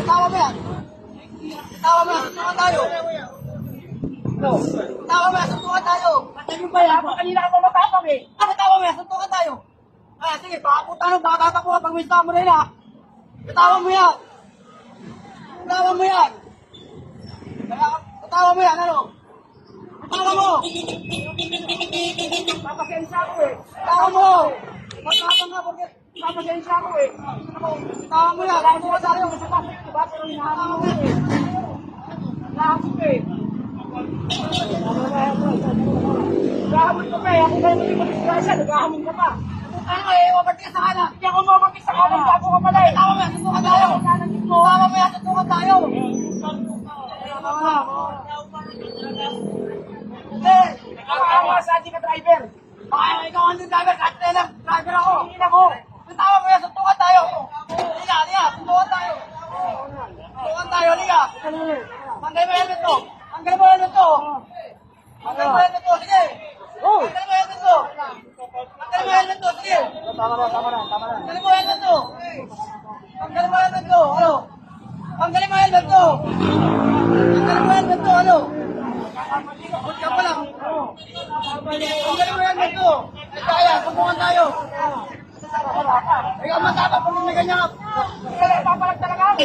Tawa mo yan. Tawa mo yan. Suntukan tayo. Tawa mo yan. Suntukan tayo. Patayin ba yan? Kanina ka pa matapang eh. Ano tawa mo yan? Suntukan tayo. Ay, sige. Baka puta nung baka tatakbo ka pag may mo na yun ha. Tawa mo yan. Tawa mo yan. Tawa mo yan. Ano? Tawa mo. Papasensya ako eh. Tawa mo. Magkakang nga porque Papasensya ako eh. tawa mo yan. Lalo ka tayo sa pasok, diba? Pero hinahanap mo eh. Hinahanap ko eh. Naghahamon ka pa eh. Ako kayo hindi mag-disgrasya. Naghahamon ka pa. Ano eh, wabag ka sa kanan. Hindi ako mabagis sa kanan. Bago ka pala eh. Tawa mo yan. Suntukan tayo. Tawa mo yan. Suntukan tayo. Hindi. Nakakawa sa ating ka driver. Baka ikaw ang driver. Kahit lang. Driver ako. Hindi na ko. Tawa mo yan. Suntukan tayo. Liga, liga. Suntukan tayo. Suntukan tayo, liga. Tanggalin mo yung helmet mo. Tanggalin mo yung helmet mo. Tanggalin mo yung helmet mo. Sige. Tanggalin mo yung helmet mo. Tanggalin mo yung helmet mo. Sige. Tama na. Tanggalin mo yung helmet mo. Tanggalin mo yung helmet mo. Ano? Tanggalin mo yung helmet mo. Tanggalin mo yung helmet mo. Ano? Huwag ka pa lang. Tanggalin mo yung helmet mo. Ay, kaya. Pagpungan tayo. Ikaw matapang pag may ganyan. Papalag talaga ako.